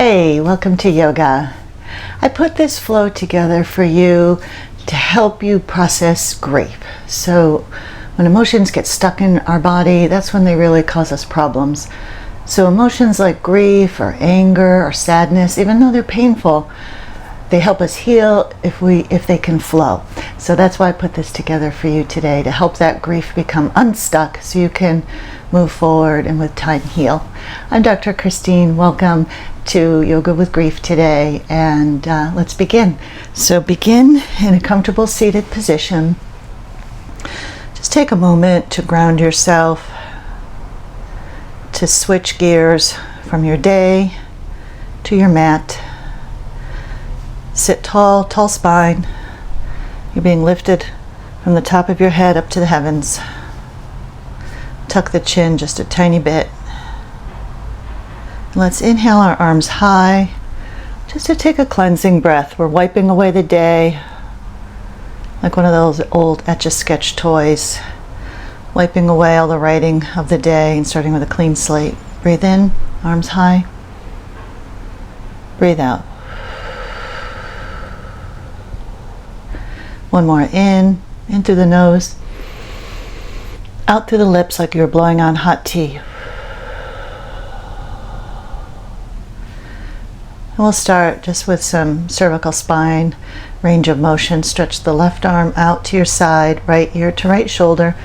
Hey, welcome to yoga. I put this flow together for you to help you process grief. So when emotions get stuck in our body, that's when they really cause us problems. So emotions like grief or anger or sadness, even though they're painful, they help us heal if they can flow. So that's why I put this together for you today, to help that grief become unstuck so you can move forward and with time heal. I'm Dr. Christine. Welcome to Yoga with Grief today, and let's begin. So begin in a comfortable seated position. Just take a moment to ground yourself, to switch gears from your day to your mat. Sit tall, tall spine. You're being lifted from the top of your head up to the heavens. Tuck the chin just a tiny bit. Let's inhale our arms high, just to take a cleansing breath. We're wiping away the day, like one of those old Etch-a-Sketch toys, wiping away all the writing of the day and starting with a clean slate. Breathe in, arms high. Breathe out. One more in through the nose, out through the lips like you're blowing on hot tea. And we'll start just with some cervical spine range of motion. Stretch the left arm out to your side, right ear to right shoulder.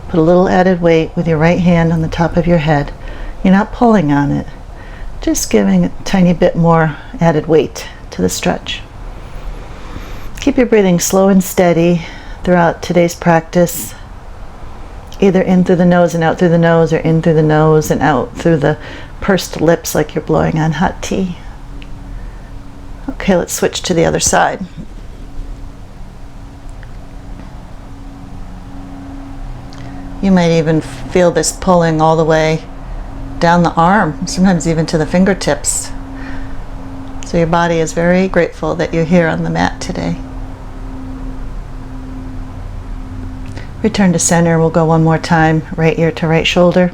Put a little added weight with your right hand on the top of your head. You're not pulling on it, just giving a tiny bit more added weight to the stretch. Keep your breathing slow and steady throughout today's practice, either in through the nose and out through the nose, or in through the nose and out through the pursed lips like you're blowing on hot tea. Okay, let's switch to the other side. You might even feel this pulling all the way down the arm, sometimes even to the fingertips. So your body is very grateful that you're here on the mat today. Return to center. We'll go one more time, right ear to right shoulder.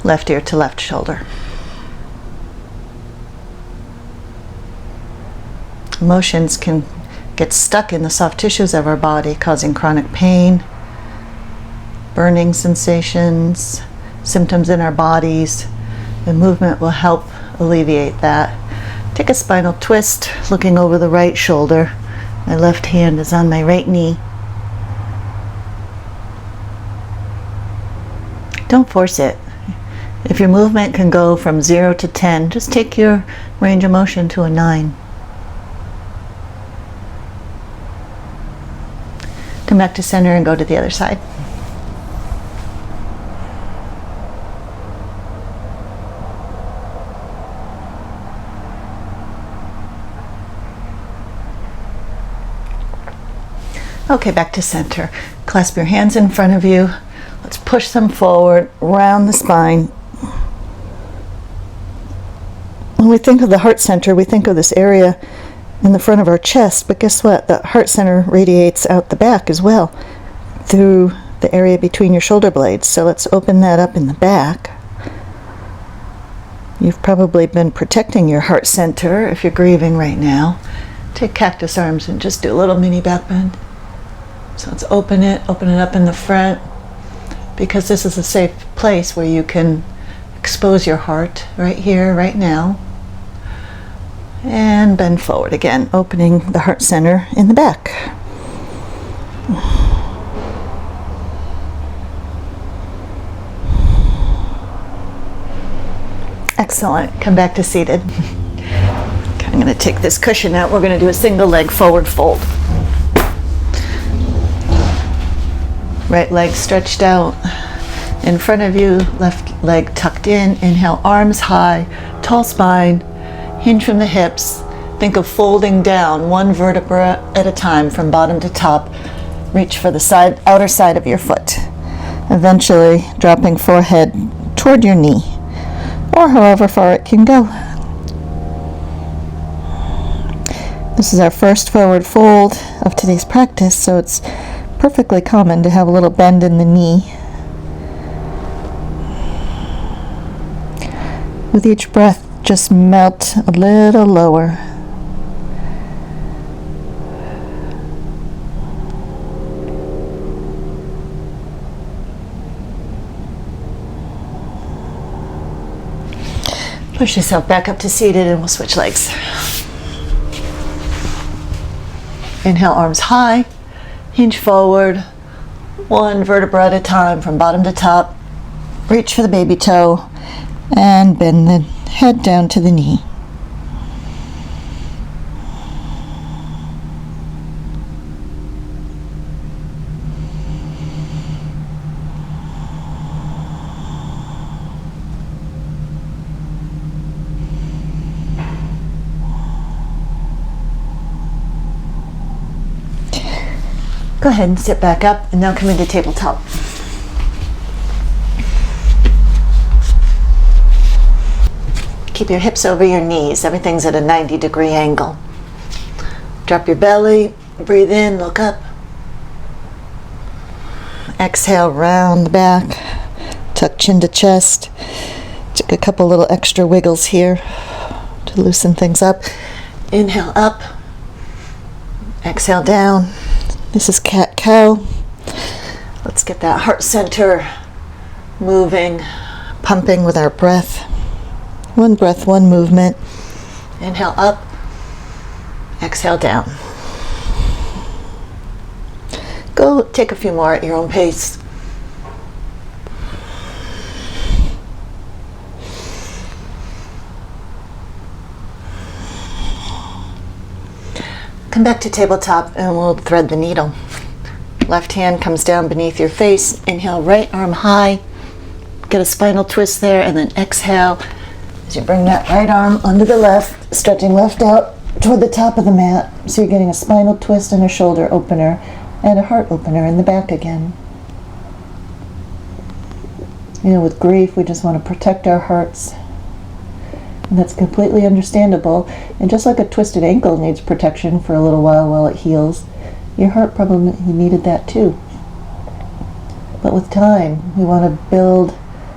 Left ear to left shoulder. Emotions can get stuck in the soft tissues of our body, causing chronic pain, burning sensations, symptoms in our bodies. The movement will help alleviate that. Take a spinal twist, looking over the right shoulder. My left hand is on my right knee. Don't force it. If your movement can go from 0 to 10, just take your range of motion to a 9. Come back to center and go to the other side. Okay, back to center. Clasp your hands in front of you. Let's push them forward, round the spine. When we think of the heart center, we think of this area in the front of our chest, but guess what? The heart center radiates out the back as well, through the area between your shoulder blades. So let's open that up in the back. You've probably been protecting your heart center if you're grieving right now. Take cactus arms and just do a little mini back bend. So let's open it up in the front, because this is a safe place where you can expose your heart right here, right now. And bend forward again, opening the heart center in the back. Excellent. Come back to seated. Okay, I'm going to take this cushion out. We're going to do a single leg forward fold. Right leg stretched out in front of you, left leg tucked in. Inhale, arms high, tall spine, hinge from the hips. Think of folding down one vertebra at a time from bottom to top. Reach for the outer side of your foot. Eventually dropping forehead toward your knee, or however far it can go. The This is our first forward fold of today's practice, so it's perfectly common to have a little bend in the knee. With each breath, just melt a little lower. Push yourself back up to seated and we'll switch legs. Inhale, arms high, hinge forward, one vertebra at a time from bottom to top. Reach for the baby toe and bend the head down to the knee. Go ahead and sit back up and now come into tabletop. Keep your hips over your knees. Everything's at a 90-degree angle. Drop your belly, breathe in, look up. Exhale, round the back, tuck chin to chest. Take a couple little extra wiggles here to loosen things up. Inhale up, exhale down. This is cat-cow. Let's get that heart center moving, pumping with our breath. One breath, one movement. Inhale up, exhale down. Go take a few more at your own pace. Come back to tabletop and we'll thread the needle. Left hand comes down beneath your face. Inhale, right arm high. Get a spinal twist there and then exhale as you bring that right arm under the left, stretching left out toward the top of the mat. So you're getting a spinal twist and a shoulder opener and a heart opener in the back again. You know, with grief, we just want to protect our hearts. And that's completely understandable. And just like a twisted ankle needs protection for a little while it heals, your heart probably needed that too. But with time, we want to build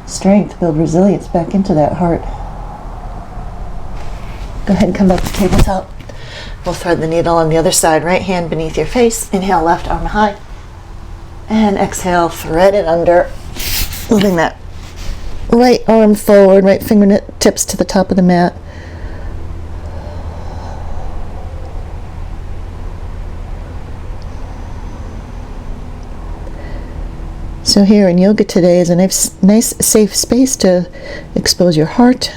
strength, build resilience back into that heart. Go ahead and come back to tabletop. We'll thread the needle on the other side. Right hand beneath your face. Inhale, left arm high. And exhale, thread it under. Moving that right arm forward, right fingertips to the top of the mat. So here in yoga today is a nice safe space to expose your heart,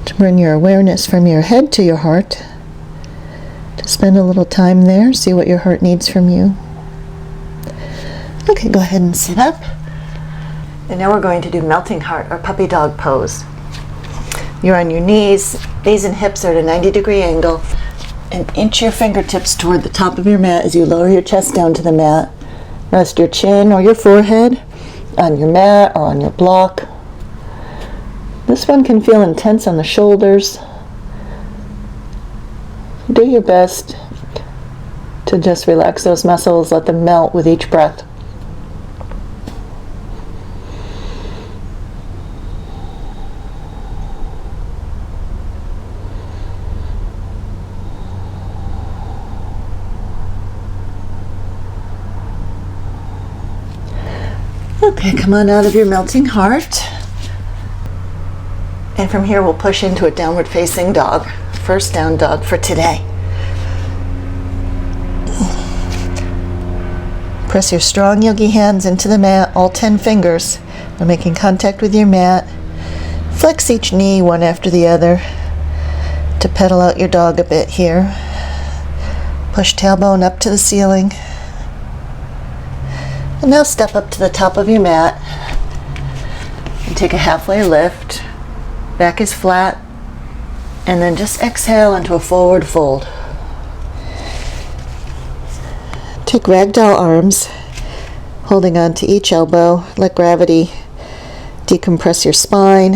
to bring your awareness from your head to your heart, to spend a little time there, see what your heart needs from you. Okay, go ahead and sit up. And now we're going to do melting heart or puppy dog pose. You're on your knees and hips are at a 90-degree angle, and inch your fingertips toward the top of your mat as you lower your chest down to the mat. Rest your chin or your forehead on your mat or on your block. This one can feel intense on the shoulders. Do your best to just relax those muscles, let them melt with each breath. Okay, come on out of your melting heart. And from here we'll push into a downward facing dog. First down dog for today. Press your strong yogi hands into the mat, all 10 fingers. Now making contact with your mat. Flex each knee one after the other to pedal out your dog a bit here. Push tailbone up to the ceiling. And now step up to the top of your mat and take a halfway lift. Back is flat. And then just exhale into a forward fold. Take ragdoll arms, holding on to each elbow. Let gravity decompress your spine,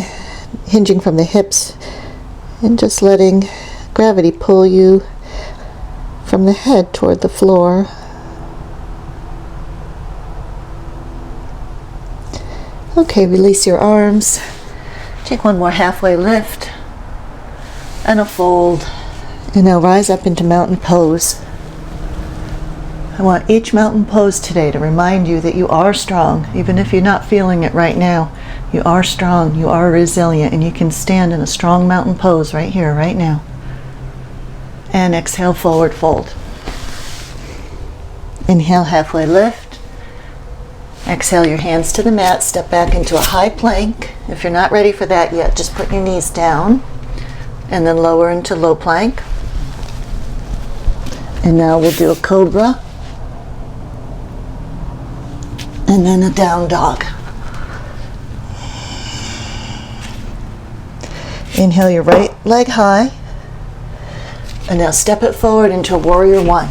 hinging from the hips, and just letting gravity pull you from the head toward the floor. Okay, release your arms. Take one more halfway lift and a fold. And now rise up into mountain pose. I want each mountain pose today to remind you that you are strong. Even if you're not feeling it right now, you are strong, you are resilient, and you can stand in a strong mountain pose right here, right now. And exhale, forward fold. Inhale, halfway lift. Exhale your hands to the mat, step back into a high plank. If you're not ready for that yet, just put your knees down and then lower into low plank. And now we'll do a cobra and then a down dog. Inhale your right leg high and now step it forward into warrior one.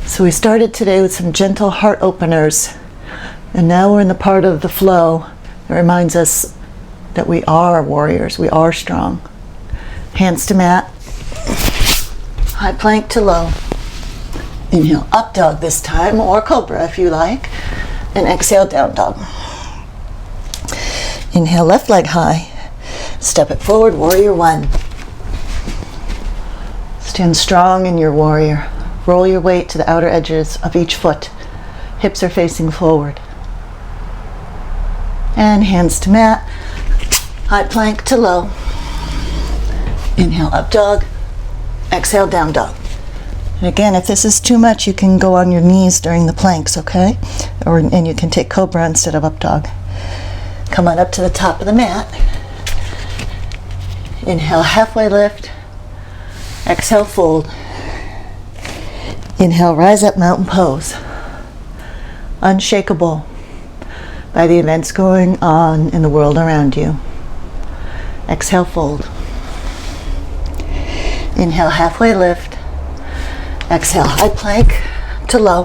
So we started today with some gentle heart openers, and now we're in the part of the flow that reminds us that we are warriors, we are strong. Hands to mat, high plank to low. Inhale, up dog this time, or cobra if you like, and exhale, down dog. Inhale, left leg high, step it forward, warrior one. Stand strong in your warrior. Roll your weight to the outer edges of each foot. Hips are facing forward. And hands to mat. High plank to low. Inhale, up dog. Exhale, down dog. And again, if this is too much, you can go on your knees during the planks, okay? And you can take cobra instead of up dog. Come on up to the top of the mat. Inhale, halfway lift. Exhale, fold. Inhale, rise up, mountain pose. Unshakable by the events going on in the world around you. Exhale, fold. Inhale, halfway lift. Exhale, high plank to low.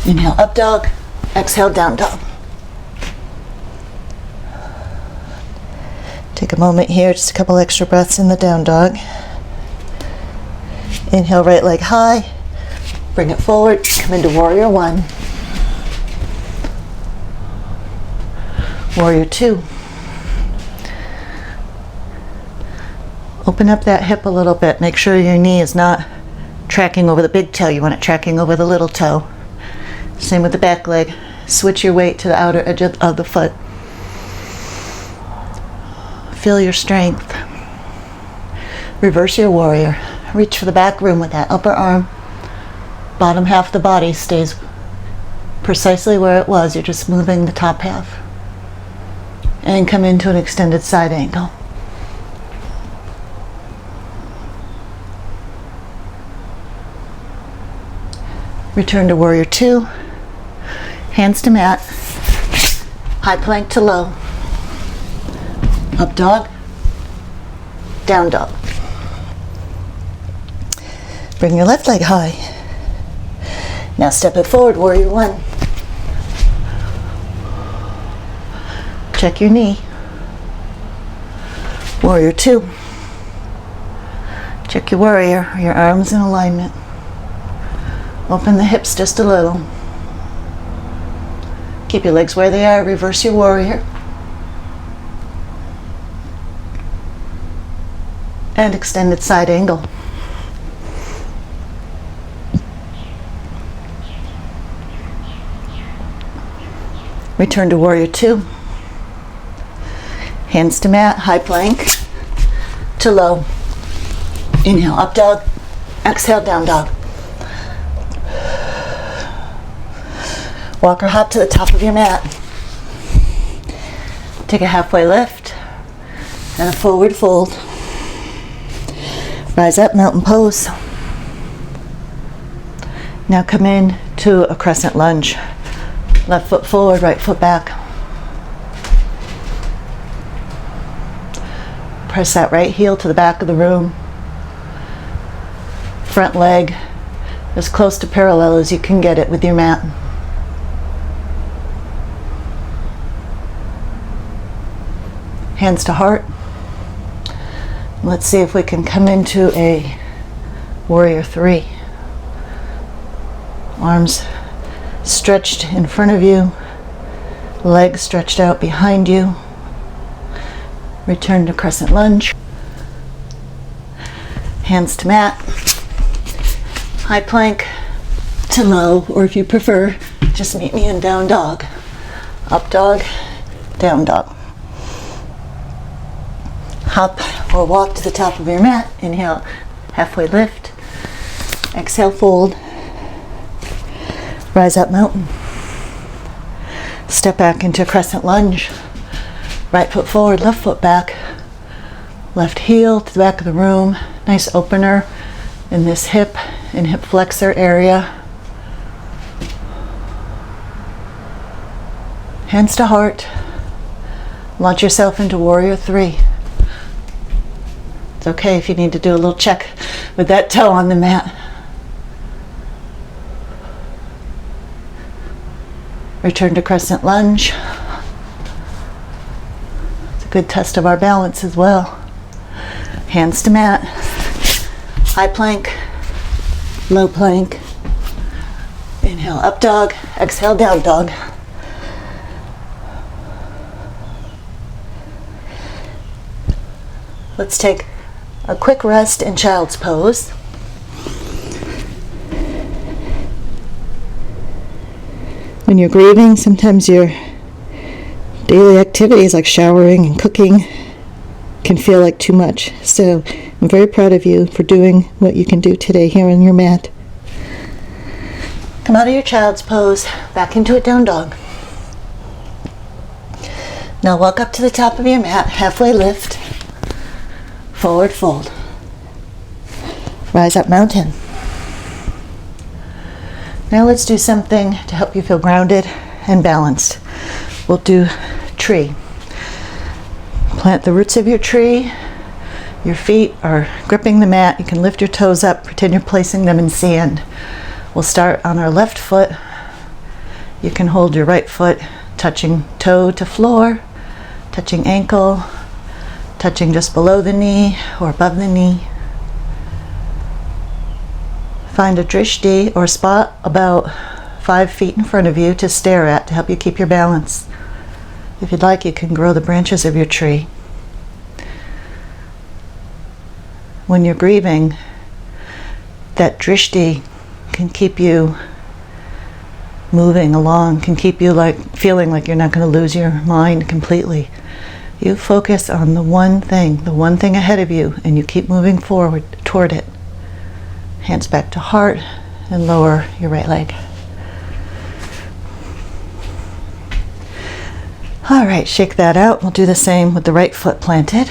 Inhale, up dog. Exhale, down dog. Take a moment here, just a couple extra breaths in the down dog. Inhale, right leg high. Bring it forward, come into warrior one. Warrior two. Open up that hip a little bit. Make sure your knee is not tracking over the big toe. You want it tracking over the little toe. Same with the back leg. Switch your weight to the outer edge of the foot. Feel your strength. Reverse your warrior. Reach for the back room with that upper arm. Bottom half of the body stays precisely where it was. You're just moving the top half. And come into an extended side angle. Return to warrior two. Hands to mat. High plank to low. Up dog. Down dog. Bring your left leg high. Now step it forward, warrior one. Check your knee. Warrior two. Check your warrior, your arms in alignment. Open the hips just a little. Keep your legs where they are, reverse your warrior. And extended side angle. Return to warrior two. Hands to mat, high plank to low. Inhale, up dog. Exhale, down dog. Walk or hop to the top of your mat. Take a halfway lift and a forward fold. Rise up, mountain pose. Now come in to a crescent lunge. Left foot forward, right foot back. Press that right heel to the back of the room. Front leg as close to parallel as you can get it with your mat. Hands to heart. Let's see if we can come into a warrior three. Arms stretched in front of you, legs stretched out behind you. Return to crescent lunge. Hands to mat. High plank to low, or if you prefer, just meet me in down dog. Up dog, down dog. Hop or walk to the top of your mat. Inhale, halfway lift. Exhale, fold. Rise up mountain. Step back into crescent lunge. Right foot forward, left foot back. Left heel to the back of the room. Nice opener in this hip and hip flexor area. Hands to heart. Launch yourself into warrior three. It's okay if you need to do a little check with that toe on the mat. Return to crescent lunge. It's a good test of our balance as well. Hands to mat. High plank, low plank. Inhale, up dog. Exhale, down dog. Let's take a quick rest in child's pose. When you're grieving, sometimes your daily activities like showering and cooking can feel like too much. So I'm very proud of you for doing what you can do today here on your mat. Come out of your child's pose, back into a down dog. Now walk up to the top of your mat, halfway lift, forward fold. Rise up mountain. Now let's do something to help you feel grounded and balanced. We'll do tree. Plant the roots of your tree. Your feet are gripping the mat. You can lift your toes up, pretend you're placing them in sand. We'll start on our left foot. You can hold your right foot touching toe to floor, touching ankle, touching just below the knee or above the knee. Find a drishti or spot about 5 feet in front of you to stare at to help you keep your balance. If you'd like, you can grow the branches of your tree. When you're grieving, that drishti can keep you moving along, can keep you feeling like you're not going to lose your mind completely. You focus on the one thing ahead of you, and you keep moving forward toward it. Hands back to heart and lower your right leg. All right, shake that out. We'll do the same with the right foot planted.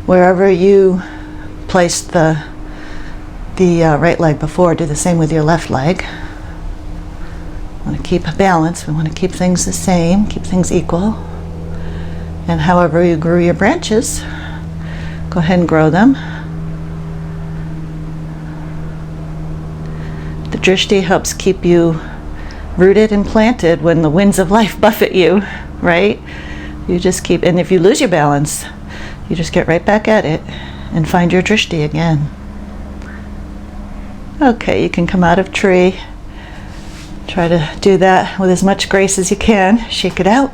Wherever you placed the right leg before, do the same with your left leg. We want to keep a balance. We want to keep things the same, keep things equal. And however you grew your branches, go ahead and grow them. The drishti helps keep you rooted and planted when the winds of life buffet you, right? You just keep, and if you lose your balance, you just get right back at it and find your drishti again. Okay, you can come out of tree. Try to do that with as much grace as you can. Shake it out.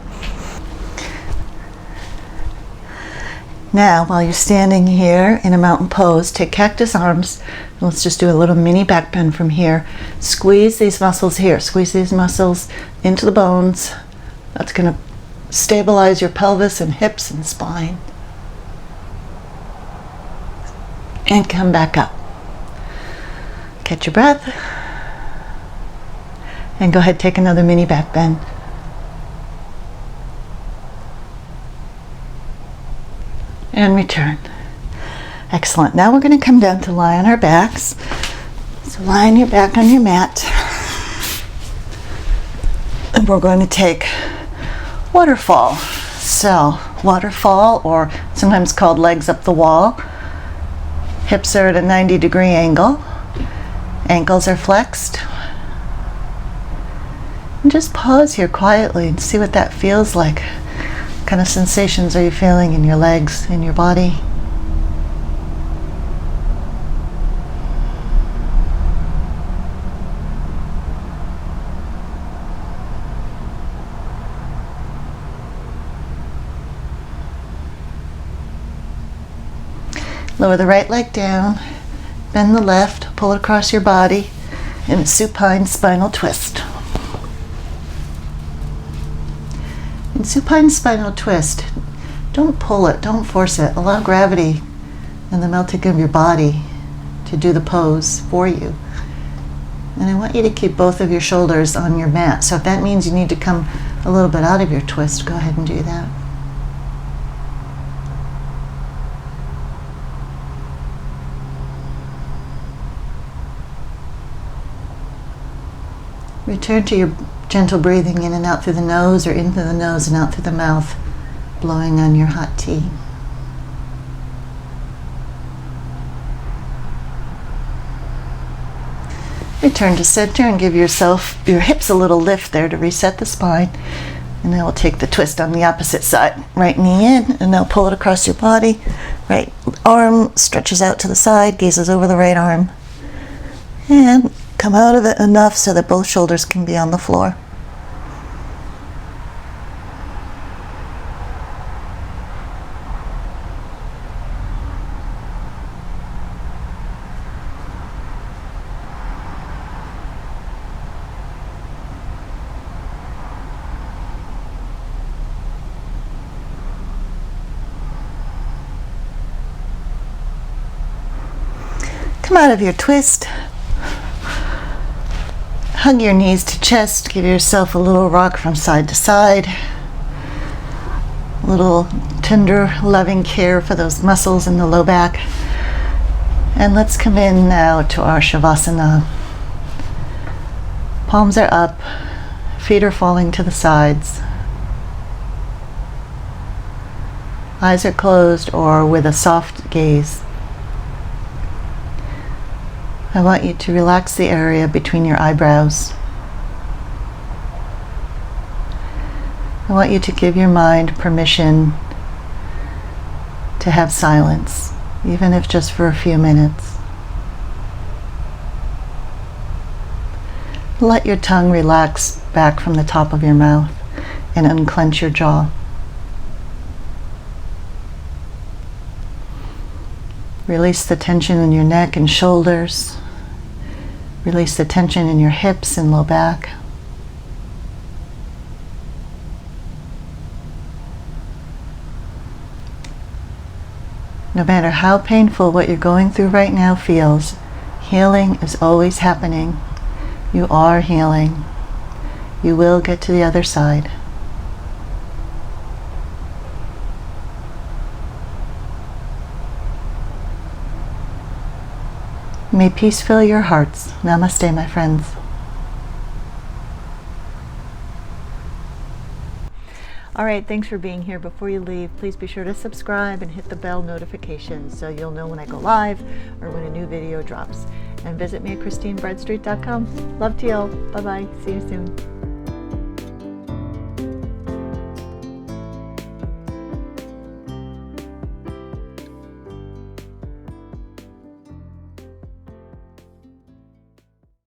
Now, while you're standing here in a mountain pose, take cactus arms. Let's just do a little mini back bend from here. Squeeze these muscles here. Squeeze these muscles into the bones. That's going to stabilize your pelvis and hips and spine. And come back up. Catch your breath. And go ahead, take another mini back bend. And return. Excellent. Now we're going to come down to lie on our backs. So lie on your back on your mat. And we're going to take waterfall. So waterfall, or sometimes called legs up the wall. Hips are at a 90-degree angle. Ankles are flexed. And just pause here quietly and see what that feels like. What kind of sensations are you feeling in your legs, in your body? Lower the right leg down, bend the left, pull it across your body in a supine spinal twist. In supine spinal twist, don't pull it, don't force it. Allow gravity and the melting of your body to do the pose for you. And I want you to keep both of your shoulders on your mat. So if that means you need to come a little bit out of your twist, go ahead and do that. Return to your gentle breathing in and out through the nose, or into the nose and out through the mouth, blowing on your hot tea. Return to center and give yourself, your hips, a little lift there to reset the spine. And now we'll take the twist on the opposite side. Right knee in, and now pull it across your body. Right arm stretches out to the side, gazes over the right arm. And come out of it enough so that both shoulders can be on the floor. Come out of your twist. Hug your knees to chest. Give yourself a little rock from side to side. A little tender, loving care for those muscles in the low back. And let's come in now to our Shavasana. Palms are up. Feet are falling to the sides. Eyes are closed or with a soft gaze. I want you to relax the area between your eyebrows. I want you to give your mind permission to have silence, even if just for a few minutes. Let your tongue relax back from the top of your mouth and unclench your jaw. Release the tension in your neck and shoulders. Release the tension in your hips and low back. No matter how painful what you're going through right now feels, healing is always happening. You are healing. You will get to the other side. May peace fill your hearts. Namaste, my friends. All right, thanks for being here. Before you leave, please be sure to subscribe and hit the bell notification so you'll know when I go live or when a new video drops. And visit me at ChristineBreadstreet.com. Love to y'all. Bye-bye. See you soon.